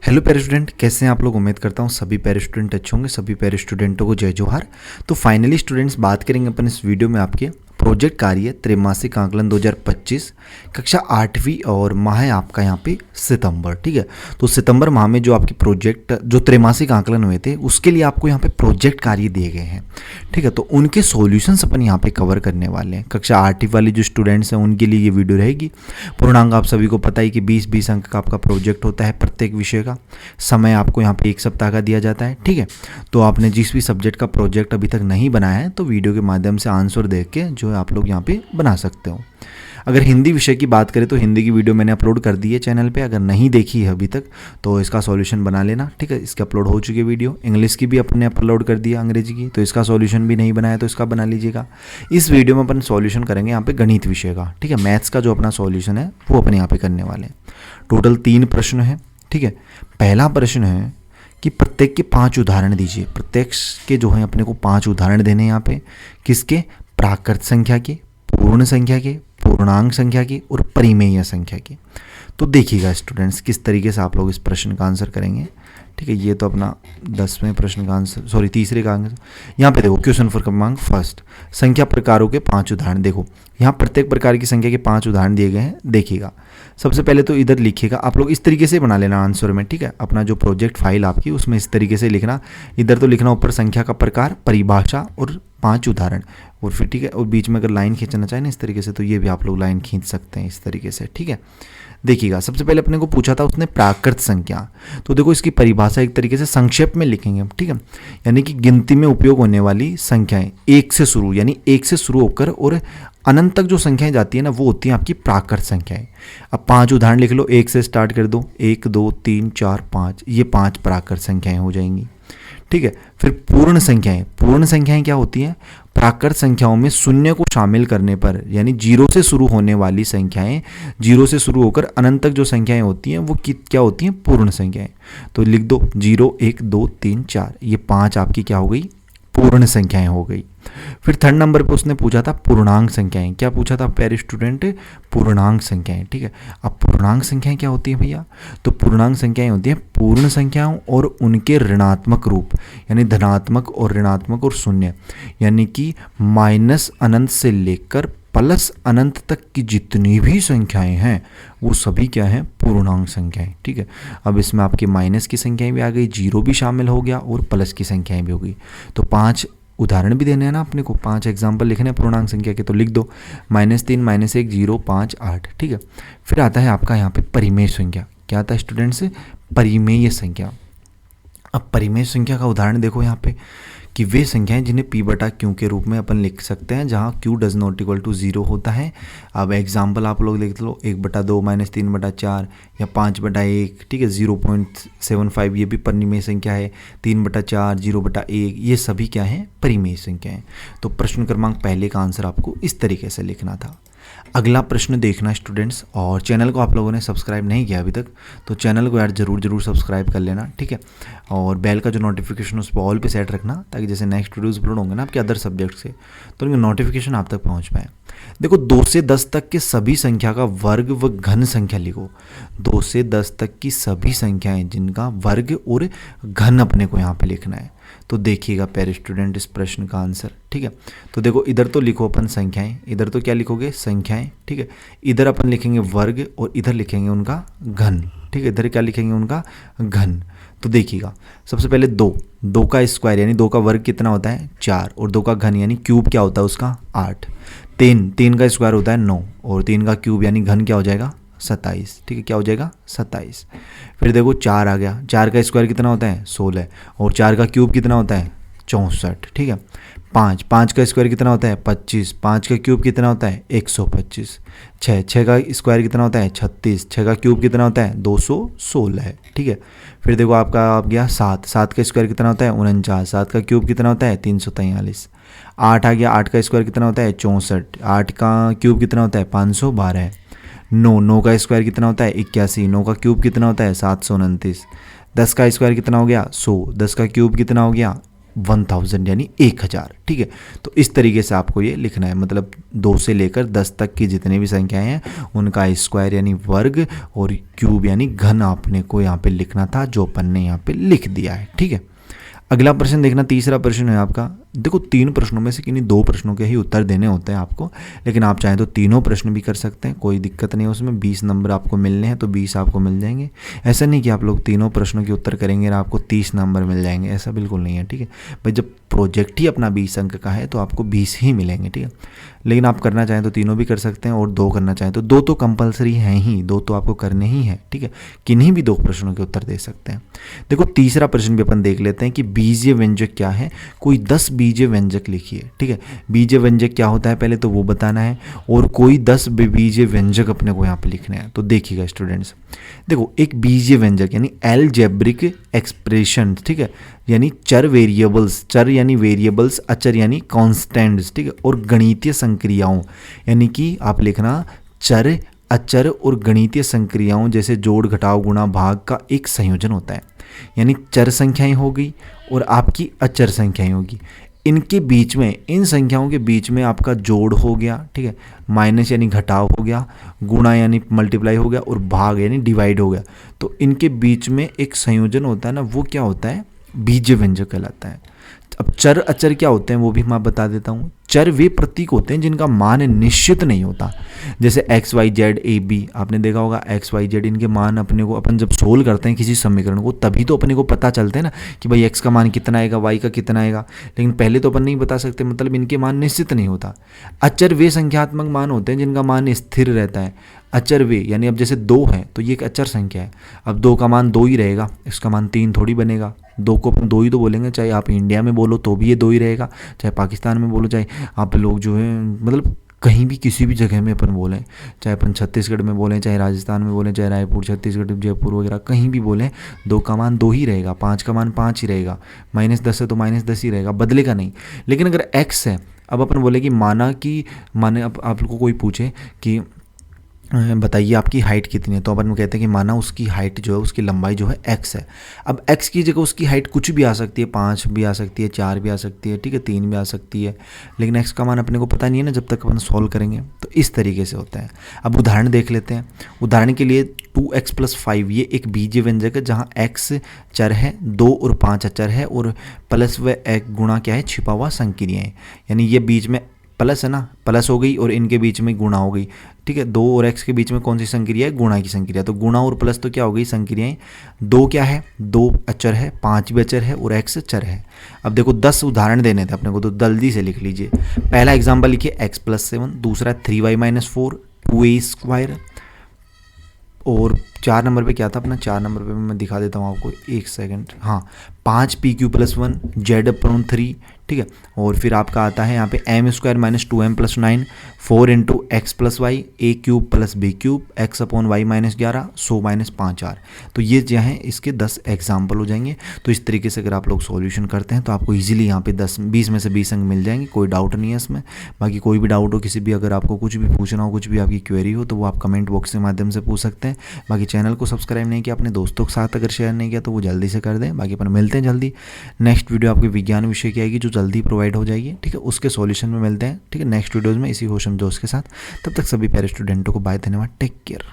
Hello para student, कैसे हैं आप लोग। उम्मीद करता हूँ सभी पैरा स्टूडेंट अच्छे होंगे। सभी पैरा स्टूडेंटों को जय जोहार। तो फाइनली स्टूडेंट्स बात करेंगे अपन इस वीडियो में आपके प्रोजेक्ट कार्य त्रैमासिक आकलन 2025 कक्षा 8वीं और माह है आपका यहाँ पे सितंबर। ठीक है, तो सितंबर माह में जो आपके प्रोजेक्ट जो त्रैमासिक आकलन हुए थे उसके लिए आपको यहाँ पे प्रोजेक्ट कार्य दिए गए हैं। ठीक है, तो उनके सॉल्यूशंस अपन यहाँ पे कवर करने वाले हैं। कक्षा 8वीं वाले जो स्टूडेंट्स हैं उनके लिए ये वीडियो रहेगी। पूर्णांक आप सभी को पता है कि 20-20 अंक का आपका प्रोजेक्ट होता है प्रत्येक विषय का। समय आपको यहाँ पे 1 सप्ताह का दिया जाता है। ठीक है, तो आपने जिस भी सब्जेक्ट का प्रोजेक्ट अभी तक नहीं बनाया है तो वीडियो के माध्यम से आंसर देख के जो है आप लोग यहाँ पे बना सकते हो। अगर हिंदी विषय की बात करें तो हिंदी की वीडियो मैंने अपलोड कर दी है चैनल पे। अगर नहीं देखी है अभी तक तो इसका सॉल्यूशन बना लेना। ठीक है, इसकी अपलोड हो चुकी है वीडियो। इंग्लिश की भी अपने अपलोड कर दिया, अंग्रेजी की, तो इसका सॉल्यूशन भी नहीं बनाया तो इसका बना लीजिएगा। इस वीडियो में अपन सॉल्यूशन करेंगे यहाँ पे गणित विषय का। ठीक है, मैथ्स का जो अपना सॉल्यूशन है वो अपन यहाँ पे करने वाले हैं। टोटल 3 प्रश्न है। ठीक है, पहला प्रश्न है कि प्रत्येक के 5 उदाहरण दीजिए। प्रत्येक के जो है अपने को 5 उदाहरण देने यहाँ पे, किसके? प्राकृत संख्या के, पूर्ण संख्या के, पूर्णांक संख्या के और परिमेय संख्या के। तो देखिएगा स्टूडेंट्स किस तरीके से आप लोग इस प्रश्न का आंसर करेंगे। ठीक है, ये तो अपना 10वें प्रश्न का आंसर, तीसरे का आंसर। यहाँ पे देखो क्वेश्चन फॉर क्रमांक फर्स्ट, संख्या प्रकारों के 5 उदाहरण। देखो यहाँ प्रत्येक प्रकार की संख्या के 5 उदाहरण दिए गए हैं। देखिएगा सबसे पहले तो इधर लिखिएगा, आप लोग इस तरीके से बना लेना आंसर में। ठीक है, अपना जो प्रोजेक्ट फाइल आपकी उसमें इस तरीके से लिखना। इधर तो लिखना ऊपर संख्या का प्रकार, परिभाषा और 5 उदाहरण, और फिर ठीक है, और बीच में अगर लाइन खींचना चाहें ना इस तरीके से तो ये भी आप लोग लाइन खींच सकते हैं इस तरीके से। ठीक है, देखिएगा सबसे पहले अपने को पूछा था उसने प्राकृत संख्या। तो देखो इसकी परिभाषा एक तरीके से संक्षेप में लिखेंगे। ठीक है, यानी कि गिनती में उपयोग होने वाली संख्याएं 1 से शुरू, यानी 1 से शुरू होकर और अनंत तक जो संख्याएं जाती है ना वो होती हैं आपकी प्राकृत संख्याएं। अब 5 उदाहरण लिख लो, 1 से स्टार्ट कर दो, 1 2 3 4 5, ये 5 प्राकृत संख्याएं हो जाएंगी। ठीक है, फिर पूर्ण संख्याएं। पूर्ण संख्याएं क्या होती हैं? प्राकृत संख्याओं में शून्य को शामिल करने पर, यानी 0 से शुरू होने वाली संख्याएं, 0 से शुरू होकर अनंत तक जो संख्याएं होती हैं वो क्या होती हैं? पूर्ण संख्याएं। तो लिख दो 0 1 2 3 4, ये 5 आपकी क्या हो गई? पूर्ण संख्याएं हो गई। फिर थर्ड नंबर पे उसने पूछा था पूर्णांक संख्याएं। क्या पूछा था प्यारे स्टूडेंट? पूर्णांक संख्याएं। ठीक है, अब पूर्णांक संख्याएं क्या होती हैं भैया? तो पूर्णांक संख्याएं होती हैं पूर्ण संख्याओं और उनके ऋणात्मक रूप, यानी धनात्मक और ऋणात्मक और शून्य, यानी कि माइनस अनंत से लेकर प्लस अनंत तक की जितनी भी संख्याएं हैं वो सभी क्या हैं? पूर्णांक संख्याएं। ठीक है, अब इसमें आपकी माइनस की संख्याएं भी आ गई, 0 भी शामिल हो गया और प्लस की संख्याएं भी हो गई। तो 5 उदाहरण भी देने हैं ना अपने को, 5 एग्जाम्पल लिखने हैं पूर्णांक संख्या के, तो लिख दो -3 -1 0 5 8। ठीक है, फिर आता है आपका यहाँ पे परिमेय संख्या। क्या आता है स्टूडेंट्स? परिमेय संख्या। अब परिमेय संख्या का उदाहरण देखो यहाँ पे कि वे संख्याएं जिन्हें p/q के रूप में अपन लिख सकते हैं जहाँ q does not equal to 0 होता है। अब एग्जाम्पल आप लोग लिख लो, 1/2 -3/4 या 5/1। ठीक है, 0.75 ये भी परिमेय संख्या है, 3/4 0/1, ये सभी क्या है? परिमेय संख्या है। तो प्रश्न क्रमांक पहले का आंसर आपको इस तरीके से लिखना था। अगला प्रश्न देखना स्टूडेंट्स, और चैनल को आप लोगों ने सब्सक्राइब नहीं किया अभी तक तो चैनल को यार जरूर सब्सक्राइब कर लेना। ठीक है, और बेल का जो नोटिफिकेशन उस पर ऑल पे सेट रखना ताकि जैसे नेक्स्ट वीडियोस अपलोड होंगे ना आपके अदर सब्जेक्ट से तो उनके नोटिफिकेशन आप तक पहुंच पाए। देखो 2 से 10 तक के सभी संख्या का वर्ग व घन संख्या लिखो। 2 से 10 तक की सभी संख्याएं जिनका वर्ग और घन अपने को यहाँ पे लिखना है। तो देखिएगा प्यारे स्टूडेंट इस प्रश्न का आंसर। ठीक है, तो देखो इधर तो लिखो अपन संख्याएं, इधर तो क्या लिखोगे? संख्याएं। ठीक है, इधर अपन लिखेंगे वर्ग और इधर लिखेंगे उनका घन। ठीक है, इधर क्या लिखेंगे? उनका घन। तो देखिएगा सबसे पहले 2 का स्क्वायर यानी 2 का वर्ग कितना होता है? 4, और 2 का घन यानी क्यूब क्या होता है उसका? 8। 3 का स्क्वायर होता है 9, और 3 का क्यूब यानी घन क्या हो जाएगा? 27। ठीक है, क्या हो जाएगा? 27। फिर देखो 4 आ गया, 4 का स्क्वायर कितना होता है? 16, और 4 का क्यूब कितना होता है? 64। ठीक है, 5 का स्क्वायर कितना होता है? 25, 5 का क्यूब कितना होता है? 125। 6 का स्क्वायर कितना होता है? 36, 6 का क्यूब कितना होता है? 216 है। ठीक है, फिर देखो आपका आ गया 7 का स्क्वायर कितना होता है? 49, 7 का क्यूब कितना होता है? 343। 8 आ गया, 8 का स्क्वायर कितना होता है? 64, 8 का क्यूब कितना होता है? 512 है। 9 का स्क्वायर कितना होता है? 81, 9 का क्यूब कितना होता है? 729। 10 का स्क्वायर कितना हो गया? 100, 10 का क्यूब कितना हो गया? 1000 यानी 1000, ठीक है। तो इस तरीके से आपको ये लिखना है, मतलब 2 से लेकर 10 तक की जितने भी संख्याएं हैं उनका स्क्वायर यानी वर्ग और क्यूब यानी घन आपने को यहाँ पे लिखना था, जो अपन ने यहाँ पे लिख दिया है, ठीक है। अगला प्रश्न देखना, तीसरा प्रश्न है आपका। देखो 3 प्रश्नों में से किन्हीं 2 प्रश्नों के ही उत्तर देने होते हैं आपको, लेकिन आप चाहें तो तीनों प्रश्न भी कर सकते हैं, कोई दिक्कत नहीं है उसमें। 20 नंबर आपको मिलने हैं तो 20 आपको मिल जाएंगे। ऐसा नहीं कि आप लोग तीनों प्रश्नों के उत्तर करेंगे और आपको 30 नंबर मिल जाएंगे, ऐसा बिल्कुल नहीं है, ठीक है भाई। जब प्रोजेक्ट ही अपना 20 अंक का है तो आपको 20 ही मिलेंगे, ठीक है। लेकिन आप करना चाहें तो तीनों भी कर सकते हैं और 2 करना चाहें तो 2 तो कंपलसरी हैं ही, 2 तो आपको करने ही है, ठीक है। किन्हीं भी 2 प्रश्नों के उत्तर दे सकते हैं। देखो तीसरा प्रश्न भी अपन देख लेते हैं कि बीजीय व्यंजक क्या है। कोई 10 बीजीय व्यंजक लिखिए, ठीक है। बीजीय व्यंजक क्या होता है पहले तो वो बताना है, और कोई 10 बीजीय व्यंजक अपने को यहाँ पे लिखने हैं। तो देखिएगा स्टूडेंट्स, देखो एक बीजीय व्यंजक यानी अलजेब्रिक एक्सप्रेशन, ठीक है, यानी चर वेरिएबल्स, चर यानी वेरिएबल्स, अचर यानी कॉन्स्टेंट्स, ठीक है, और गणितीय संक्रियाओं यानी कि आप लिखना चर, अचर और गणितीय संक्रियाओं जैसे जोड़, घटाव, गुणा, भाग का एक संयोजन होता है। यानी चर संख्याएं हो गई और आपकी अचर संख्याएं होगी, इनके बीच में, इन संख्याओं के बीच में आपका जोड़ हो गया, ठीक है, माइनस यानी घटाव हो गया, गुणा यानी मल्टीप्लाई हो गया और भाग यानी डिवाइड हो गया। तो इनके बीच में एक संयोजन होता है ना, वो क्या होता है, बीजीय व्यंजक कहलाता है। अब चर अचर क्या होते हैं वो भी मैं बता देता हूँ। चर वे प्रतीक होते हैं जिनका मान निश्चित नहीं होता, जैसे X Y Z A B, आपने देखा होगा एक्स वाई जेड, इनके मान अपने को, अपन जब सोल्व करते हैं किसी समीकरण को तभी तो अपने को पता चलते हैं ना कि भाई एक्स का मान कितना आएगा, वाई का कितना आएगा, लेकिन पहले तो अपन नहीं बता सकते, मतलब इनके मान निश्चित नहीं होता। अचर वे संख्यात्मक मान होते हैं जिनका मान स्थिर रहता है। अचर वे यानी अब जैसे 2 है तो ये एक अचर संख्या है, अब 2 का मान 2 ही रहेगा, इसका मान 3 थोड़ी बनेगा। 2 को अपन 2 ही तो बोलेंगे, चाहे आप इंडिया में बोलो तो भी ये 2 ही रहेगा, चाहे पाकिस्तान में बोलो, चाहे आप लोग जो है मतलब कहीं भी किसी भी जगह में अपन बोलें, चाहे अपन छत्तीसगढ़ में बोलें, चाहे राजस्थान में बोलें, चाहे रायपुर, छत्तीसगढ़, जयपुर वगैरह कहीं भी बोलें, 2 का मान 2 ही रहेगा, 5 का मान 5 ही रहेगा, -10 है तो -10 ही रहेगा, बदलेगा नहीं। लेकिन अगर x है, अब अपन बोले कि माने अब आप लोग को कोई पूछे कि बताइए आपकी हाइट कितनी है, तो अपन कहते हैं कि माना उसकी हाइट जो है, उसकी लंबाई जो है x है। अब x की जगह उसकी हाइट कुछ भी आ सकती है, 5 भी आ सकती है, 4 भी आ सकती है, ठीक है, 3 भी आ सकती है, लेकिन x का मान अपने को पता नहीं है ना जब तक अपन सॉल्व करेंगे। तो इस तरीके से होता है। अब उदाहरण देख लेते हैं। उदाहरण के लिए 2x + 5 ये एक बीजीय व्यंजक है जहाँ x चर है, 2 और 5 अचर है, और प्लस व एक गुणा क्या है, छिपा हुआ संक्रिया है। यानी ये बीच में प्लस है ना, प्लस हो गई और इनके बीच में गुणा हो गई, ठीक है। 2 और x के बीच में कौन सी संक्रिया है, गुणा की संक्रिया। तो गुणा और प्लस तो क्या हो गई संक्रियाएं। 2 क्या है, 2 अचर है, 5 भी अचर है और x चर है। अब देखो 10 उदाहरण देने थे अपने को, तो जल्दी से लिख लीजिए। पहला एग्जाम्पल लिखिए x + 7, दूसरा 3y - 4 2a², और 4 नंबर पे क्या था अपना, 4 नंबर पे मैं दिखा देता हूँ आपको, 1 सेकंड, हाँ 5pq + 1 z/3, ठीक है। और फिर आपका आता है यहाँ पे m² - 2m + 9 4 × x + y a³ + b³ x/y - 11 100 - 5r। तो ये जो है इसके 10 एग्जाम्पल हो जाएंगे। तो इस तरीके से अगर आप लोग सॉल्यूशन करते हैं तो आपको इजीली यहाँ पे 20 में से 20 अंक मिल जाएंगे, कोई डाउट नहीं है इसमें। बाकी कोई भी डाउट हो, किसी भी अगर आपको कुछ भी पूछना हो, कुछ भी आपकी क्वेरी हो, तो वो आप कमेंट बॉक्स के माध्यम से पूछ सकते हैं। बाकी चैनल को सब्सक्राइब नहीं किया, अपने दोस्तों के साथ अगर शेयर नहीं किया तो वो जल्दी से कर दें। बाकी अपन मिलते हैं जल्दी। नेक्स्ट वीडियो आपके विज्ञान विषय की आएगी जो जल्दी प्रोवाइड हो जाएगी, ठीक है, उसके सॉल्यूशन में मिलते हैं, ठीक है, नेक्स्ट वीडियोज़ में इसी होशम जोश के साथ। तब तक सभी प्यारे स्टूडेंटों को बाय, धन्यवाद, टेक केयर।